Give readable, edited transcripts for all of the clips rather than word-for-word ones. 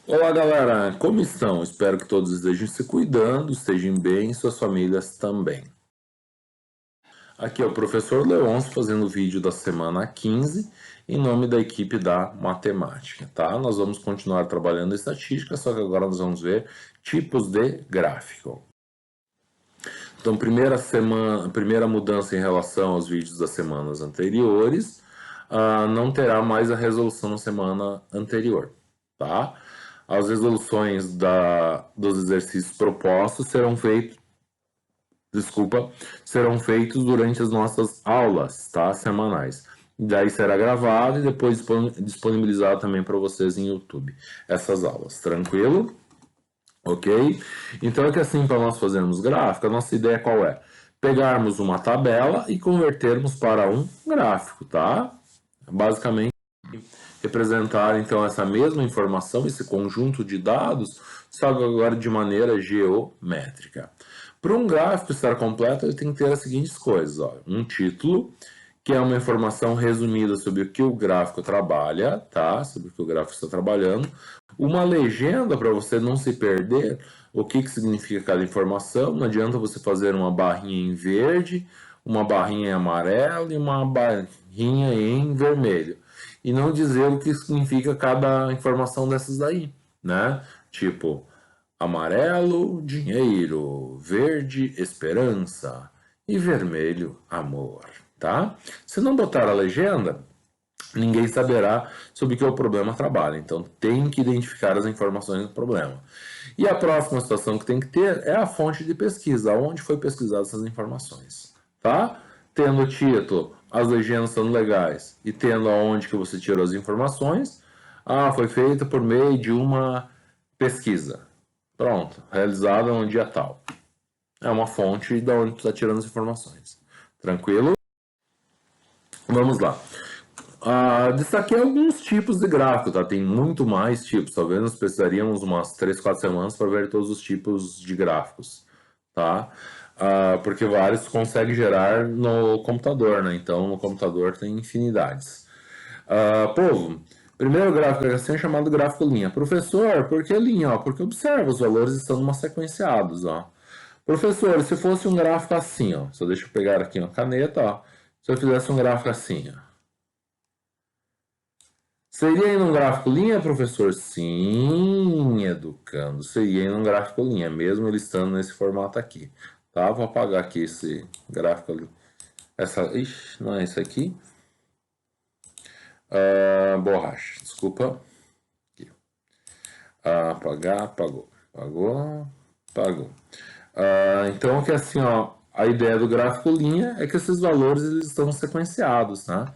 Olá, galera, como estão? Espero que todos estejam se cuidando, estejam bem e suas famílias também. Aqui é o professor Leôncio fazendo o vídeo da semana 15 em nome da equipe da matemática, tá? Nós vamos continuar trabalhando estatística, só que agora nós vamos ver tipos de gráfico. Então, primeira mudança em relação aos vídeos das semanas anteriores, não terá mais a resolução na semana anterior, tá? As resoluções dos exercícios propostos serão feitos durante as nossas aulas, tá? Semanais. Daí será gravado e depois disponibilizado também para vocês em YouTube essas aulas, tranquilo? Ok? Então é que assim, para nós fazermos gráfico, a nossa ideia qual é? Pegarmos uma tabela e convertermos para um gráfico, tá? Basicamente, representar então essa mesma informação, esse conjunto de dados, só que agora de maneira geométrica. Para um gráfico estar completo, ele tem que ter as seguintes coisas: ó, um título, que é uma informação resumida sobre o que o gráfico trabalha, tá? Sobre o que o gráfico está trabalhando. Uma legenda para você não se perder o que significa cada informação. Não adianta você fazer uma barrinha em verde, uma barrinha em amarelo e uma barrinha em vermelho. E não dizer o que significa cada informação dessas daí, né? Tipo, amarelo, dinheiro, verde, esperança e vermelho, amor, tá? Se não botar a legenda, ninguém saberá sobre o que o problema trabalha. Então, tem que identificar as informações do problema. E a próxima situação que tem que ter é a fonte de pesquisa, onde foi pesquisada essas informações, tá? Tendo o título, as legendas são legais e tendo aonde que você tirou as informações, foi feita por meio de uma pesquisa. Pronto, realizada no dia tal. É uma fonte de onde tu está tirando as informações. Tranquilo? Vamos lá. Destaquei alguns tipos de gráfico, tá? Tem muito mais tipos. Talvez nós precisaríamos umas 3, 4 semanas para ver todos os tipos de gráficos, tá? Porque vários consegue gerar no computador, né? Então no computador tem infinidades. Povo, primeiro gráfico é assim chamado gráfico linha. Professor, por que linha? Ó, porque observa, os valores estão numa sequenciados, ó. Professor, se fosse um gráfico assim, ó, só deixa eu pegar aqui uma caneta, ó. Se eu fizesse um gráfico assim, ó. Seria em um gráfico linha, professor? Sim, educando. Seria em um gráfico linha, mesmo ele estando nesse formato aqui. Tá? Vou apagar aqui esse gráfico ali. Ixi, não é esse aqui. Borracha, desculpa. Aqui. Apagar, apagou. Apagou, apagou. Então, que assim, ó, a ideia do gráfico linha é que esses valores eles estão sequenciados, né?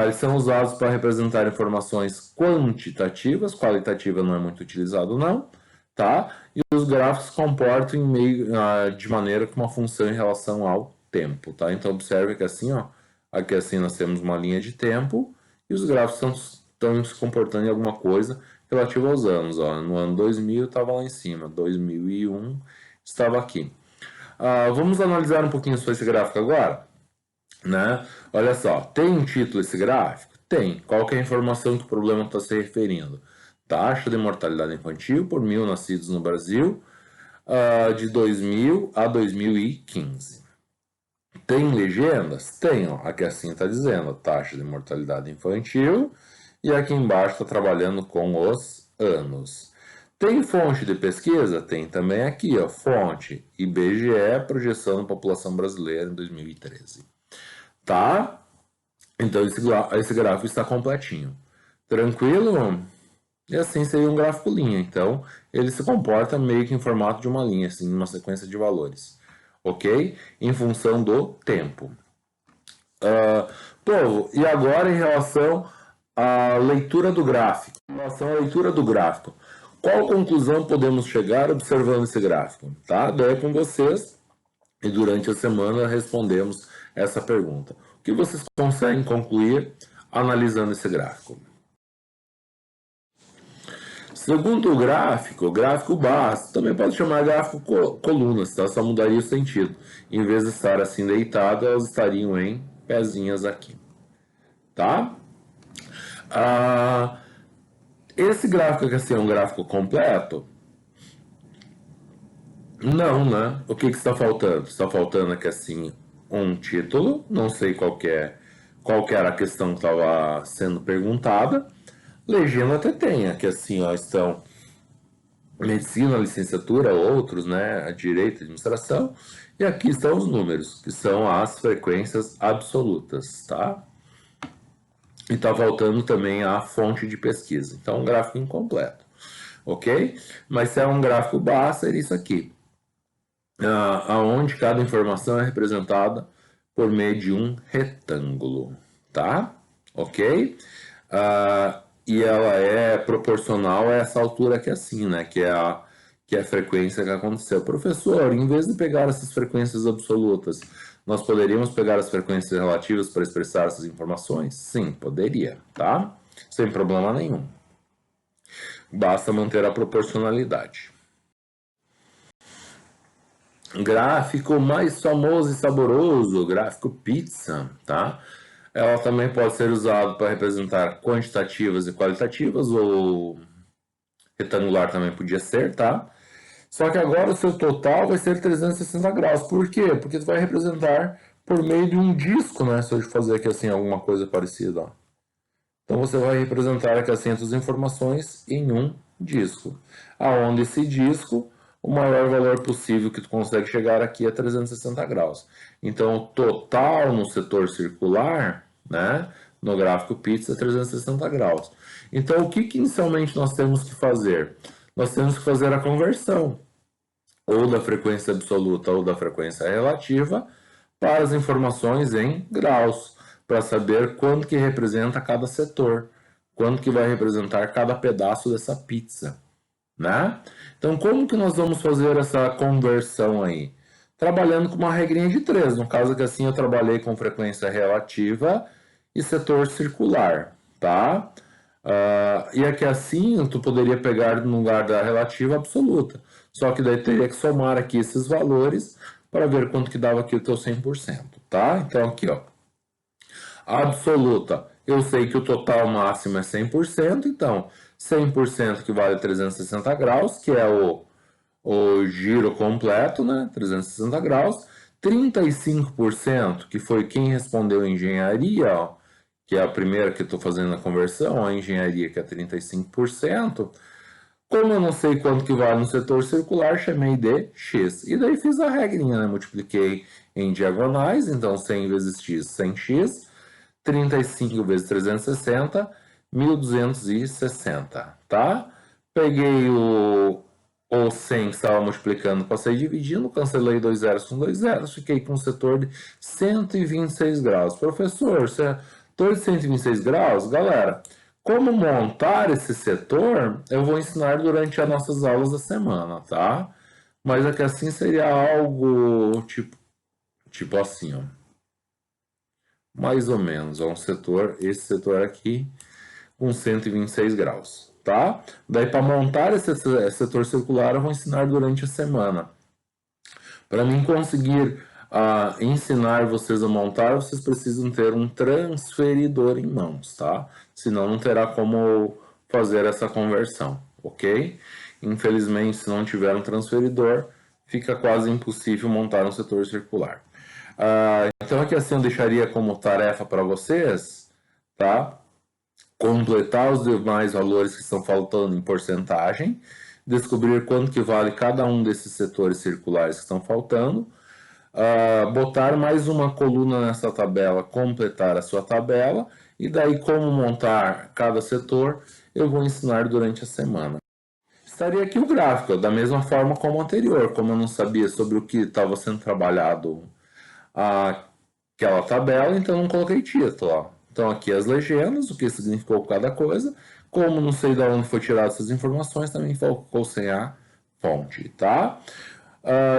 Eles são usados para representar informações quantitativas, qualitativa não é muito utilizado não, tá? E os gráficos comportam em meio, de maneira com uma função em relação ao tempo, tá? Então observe que assim, ó, aqui assim nós temos uma linha de tempo e os gráficos estão se comportando em alguma coisa relativa aos anos, ó. No ano 2000 estava lá em cima, 2001 estava aqui. Vamos analisar um pouquinho sobre esse gráfico agora, né? Olha só, tem um título esse gráfico? Tem. Qual que é a informação que o problema está se referindo? Taxa de mortalidade infantil por 1.000 nascidos no Brasil, de 2000 a 2015. Tem legendas? Tem, ó. Aqui assim está dizendo, taxa de mortalidade infantil, e aqui embaixo está trabalhando com os anos. Tem fonte de pesquisa? Tem também aqui, ó, fonte IBGE, projeção da população brasileira em 2013. Tá? Então esse gráfico está completinho. Tranquilo? E assim seria um gráfico linha. Então ele se comporta meio que em formato de uma linha, assim, uma sequência de valores. Ok? Em função do tempo. Povo, e agora em relação à leitura do gráfico. Em relação à leitura do gráfico. Qual conclusão podemos chegar observando esse gráfico? Tá? Daí é com vocês e durante a semana respondemos essa pergunta. O que vocês conseguem concluir analisando esse gráfico? Segundo o gráfico básico, também pode chamar gráfico colunas, tá? Só mudaria o sentido. Em vez de estar assim deitado, elas estariam em pezinhas aqui, tá? Ah, Esse gráfico aqui assim, é um gráfico completo? Não, né? O que está faltando? Está faltando aqui assim um título, não sei qual que era a questão que estava sendo perguntada. Legenda até tem, aqui assim, ó, estão medicina, licenciatura, outros, né, a direito, administração, e aqui estão os números, que são as frequências absolutas, tá? E tá faltando também a fonte de pesquisa. Então, um gráfico incompleto, ok? Mas se é um gráfico barra, seria isso aqui, aonde cada informação é representada por meio de um retângulo, tá? Ok? E ela é proporcional a essa altura aqui assim, né? Que é a frequência que aconteceu. Professor, em vez de pegar essas frequências absolutas, nós poderíamos pegar as frequências relativas para expressar essas informações? Sim, poderia, tá? Sem problema nenhum. Basta manter a proporcionalidade. Gráfico mais famoso e saboroso, gráfico pizza, tá? Ela também pode ser usada para representar quantitativas e qualitativas, ou retangular também podia ser, tá? Só que agora o seu total vai ser 360 graus. Por quê? Porque tu vai representar por meio de um disco, né? Se eu fazer aqui assim alguma coisa parecida, ó. Então você vai representar aqui assim as informações em um disco. Aonde esse disco, o maior valor possível que tu consegue chegar aqui é 360 graus. Então o total no setor circular, né, no gráfico pizza é 360 graus. Então o que inicialmente nós temos que fazer? Nós temos que fazer a conversão ou da frequência absoluta ou da frequência relativa para as informações em graus, para saber quanto que representa cada setor, quanto que vai representar cada pedaço dessa pizza, né? Então, como que nós vamos fazer essa conversão aí? Trabalhando com uma regrinha de 3. No caso que assim eu trabalhei com frequência relativa e setor circular, tá? E aqui assim tu poderia pegar no lugar da relativa absoluta. Só que daí teria que somar aqui esses valores para ver quanto que dava aqui o teu 100%, tá? Então aqui, ó, absoluta, eu sei que o total máximo é 100%, então 100% que vale 360 graus, que é o giro completo, né? 360 graus. 35%, que foi quem respondeu engenharia, ó, que é a primeira que eu estou fazendo a conversão, a engenharia que é 35%. Como eu não sei quanto que vale no setor circular, chamei de x. E daí fiz a regrinha, né? Multipliquei em diagonais, então 100 vezes x, 100x. 35 vezes 360, 1260, tá? Peguei o 100 que estava multiplicando, passei dividindo, cancelei 2 zeros com 2 zeros, fiquei com um setor de 126 graus. Professor, setor de 126 graus? Galera, como montar esse setor, eu vou ensinar durante as nossas aulas da semana, tá? Mas aqui assim seria algo tipo assim, ó. Mais ou menos, é um setor, esse setor aqui, com 126 graus, tá? Daí, para montar esse setor circular, eu vou ensinar durante a semana. Para mim conseguir ensinar vocês a montar, vocês precisam ter um transferidor em mãos, tá? Senão não terá como fazer essa conversão, ok? Infelizmente, se não tiver um transferidor, fica quase impossível montar um setor circular. Então aqui assim eu deixaria como tarefa para vocês, tá? Completar os demais valores que estão faltando em porcentagem, descobrir quanto que vale cada um desses setores circulares que estão faltando, botar mais uma coluna nessa tabela, completar a sua tabela, e daí como montar cada setor, eu vou ensinar durante a semana. Estaria aqui o gráfico, da mesma forma como o anterior, como eu não sabia sobre o que estava sendo trabalhado aquela tabela, então não coloquei título. Ó. Então aqui as legendas, o que significou cada coisa. Como não sei de onde foi tirado essas informações, também ficou sem a fonte, tá?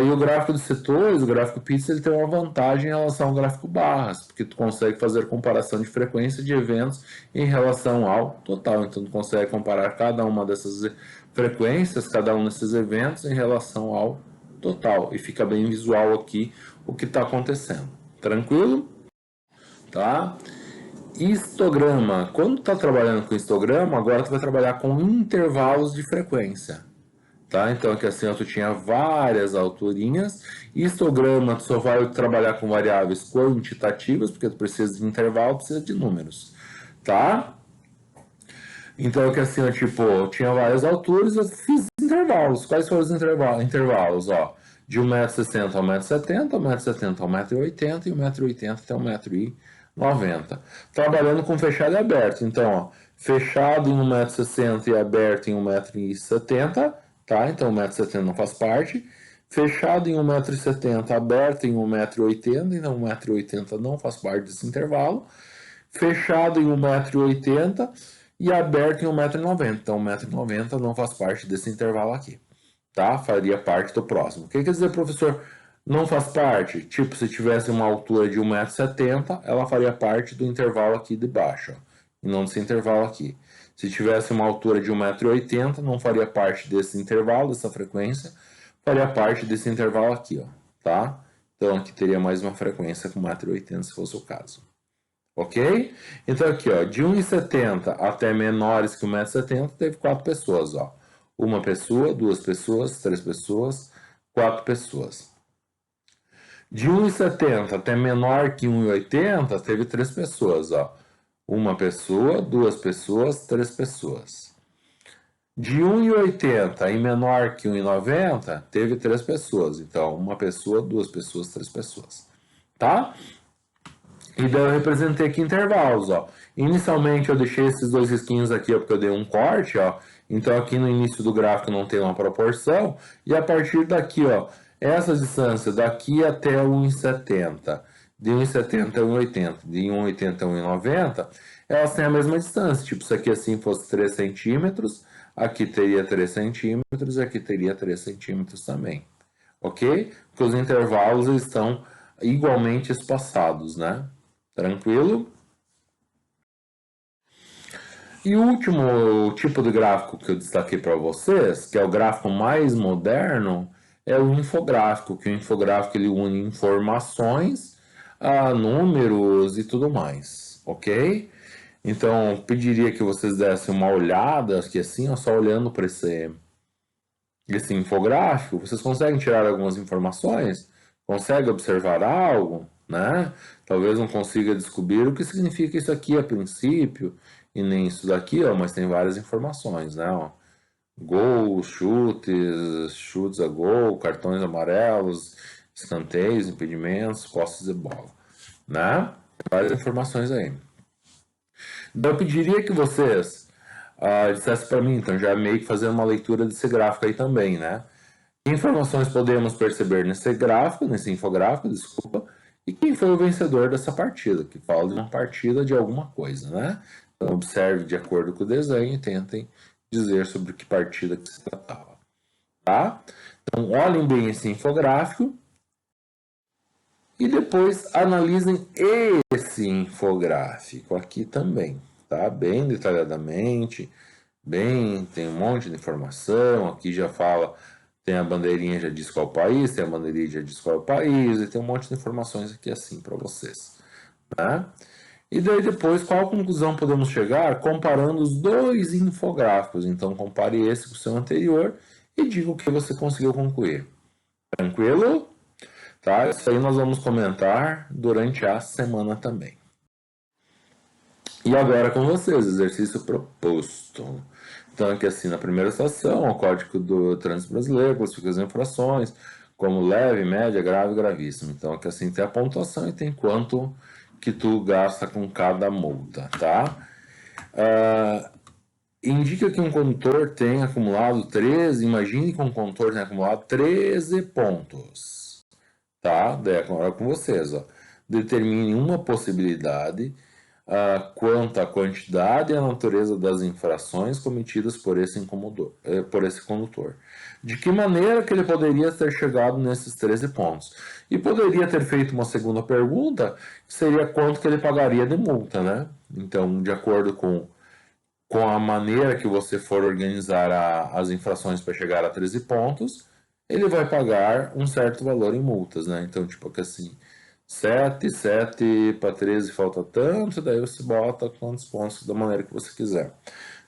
E o gráfico de setores, o gráfico pizza, ele tem uma vantagem em relação ao gráfico barras, porque tu consegue fazer comparação de frequência de eventos em relação ao total. Então tu consegue comparar cada uma dessas frequências, cada um desses eventos em relação ao total. E fica bem visual aqui o que está acontecendo. Tranquilo? Tá? Histograma. Quando tu tá trabalhando com histograma, agora tu vai trabalhar com intervalos de frequência. Tá? Então aqui assim, ó, tu tinha várias alturinhas. Histograma, tu só vai trabalhar com variáveis quantitativas, porque tu precisa de intervalo, precisa de números. Tá? Então aqui assim, ó, tipo, tinha várias alturas, eu fiz intervalos. Quais foram os intervalos? Ó, de 1,60 m a 1,70 m, 1,70 m a 1,80 m e 1,80 m até 1,90 m. Trabalhando com fechado e aberto. Então, ó, fechado em 1,60 m e aberto em 1,70 m, tá? Então 1,70 m não faz parte. Fechado em 1,70 m, aberto em 1,80 m, então 1,80 m não faz parte desse intervalo. Fechado em 1,80 m e aberto em 1,90 m. Então 1,90 m não faz parte desse intervalo aqui, tá? Faria parte do próximo. O que quer dizer, professor? Não faz parte? Tipo, se tivesse uma altura de 1,70 m, ela faria parte do intervalo aqui de baixo, ó, e não desse intervalo aqui. Se tivesse uma altura de 1,80 m, não faria parte desse intervalo, dessa frequência, faria parte desse intervalo aqui, ó, tá? Então aqui teria mais uma frequência com 1,80 m, se fosse o caso. Ok? Então aqui, ó, de 1,70 até menores que 1,70 m, teve 4 pessoas, ó. Uma pessoa, 2 pessoas, 3 pessoas, 4 pessoas. De 1,70 até menor que 1,80, teve 3 pessoas, ó. Uma pessoa, 2 pessoas, 3 pessoas. De 1,80 e menor que 1,90, teve 3 pessoas. Então, uma pessoa, 2 pessoas, 3 pessoas. Tá? E daí eu representei aqui intervalos, ó. Inicialmente eu deixei esses dois risquinhos aqui, ó, porque eu dei um corte, ó. Então aqui no início do gráfico não tem uma proporção. E a partir daqui, ó, essa distância daqui até 1,70, de 1,70 a 1,80, de 1,80 a 1,90, elas têm a mesma distância. Tipo, se aqui assim fosse 3 centímetros, aqui teria 3 centímetros e aqui teria 3 centímetros também. Ok? Porque os intervalos estão igualmente espaçados, né? Tranquilo? E o último tipo de gráfico que eu destaquei para vocês, que é o gráfico mais moderno, é o infográfico, que o infográfico ele une informações, números e tudo mais, ok? Então, pediria que vocês dessem uma olhada, que assim, ó, só olhando para esse infográfico, vocês conseguem tirar algumas informações? Conseguem observar algo, né? Talvez não consiga descobrir o que significa isso aqui a princípio, e nem isso daqui, ó, mas tem várias informações, né? Ó. Gols, chutes a gol, cartões amarelos, escanteios, impedimentos, postes de bola, né? Várias informações aí. Então eu pediria que vocês dissessem para mim, então já meio que fazendo uma leitura desse gráfico aí também, né? Que informações podemos perceber nesse gráfico, nesse infográfico, desculpa, e quem foi o vencedor dessa partida, que fala de uma partida de alguma coisa, né? Então observe de acordo com o desenho e tentem dizer sobre que partida que se tratava, tá? Então olhem bem esse infográfico e depois analisem esse infográfico aqui também, tá? Bem detalhadamente, bem, tem um monte de informação, aqui já fala, tem a bandeirinha já diz qual país, tem a bandeirinha já diz qual país, e tem um monte de informações aqui assim para vocês, né? E daí depois, qual conclusão podemos chegar comparando os dois infográficos? Então compare esse com o seu anterior e diga o que você conseguiu concluir. Tranquilo? Tá? Isso aí nós vamos comentar durante a semana também. E agora com vocês, exercício proposto. Então, aqui assim, na primeira estação, o Código do Trânsito Brasileiro classifica as infrações como leve, média, grave e gravíssimo. Então, aqui assim, tem a pontuação e tem quanto que tu gasta com cada multa, tá? Indica que um condutor tem acumulado 13, imagine que um condutor tem acumulado 13 pontos, tá? Daí agora com vocês, ó. Determine uma possibilidade quanto à quantidade e à natureza das infrações cometidas por esse condutor. De que maneira que ele poderia ter chegado nesses 13 pontos? E poderia ter feito uma segunda pergunta, que seria quanto que ele pagaria de multa, né? Então, de acordo com a maneira que você for organizar as infrações para chegar a 13 pontos, ele vai pagar um certo valor em multas, né? Então, tipo assim, 7, 7 para 13 falta tanto, daí você bota quantos pontos da maneira que você quiser,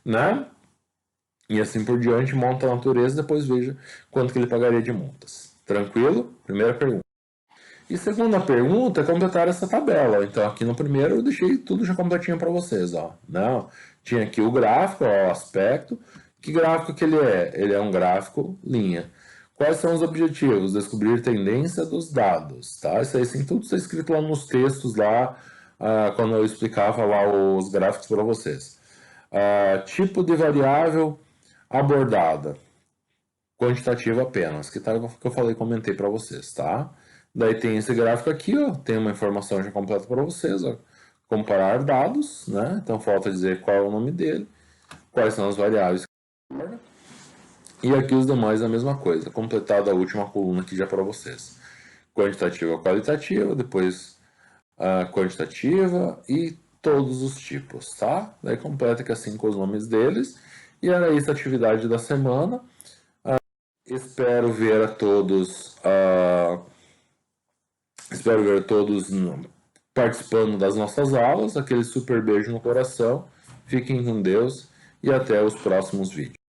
né? E assim por diante, monta a natureza, depois veja quanto que ele pagaria de multas. Tranquilo? Primeira pergunta. E segunda pergunta é completar essa tabela. Então aqui no primeiro eu deixei tudo já completinho para vocês, ó. Não, tinha aqui o gráfico, ó, o aspecto. Que gráfico que ele é? Ele é um gráfico linha. Quais são os objetivos? Descobrir tendência dos dados, tá? Isso aí sim, tudo está escrito lá nos textos lá, quando eu explicava lá os gráficos para vocês. Tipo de variável abordada, quantitativa apenas, que tá que eu falei, comentei para vocês, tá? Daí tem esse gráfico aqui, ó, tem uma informação já completa para vocês, ó. Comparar dados, né? Então falta dizer qual é o nome dele, quais são as variáveis. E aqui os demais a mesma coisa, completada a última coluna aqui já para vocês. Quantitativa, qualitativa, depois a quantitativa e todos os tipos, tá? Daí completa aqui assim com os nomes deles. E era isso a atividade da semana. Espero ver a todos, espero ver todos participando das nossas aulas. Aquele super beijo no coração. Fiquem com Deus e até os próximos vídeos.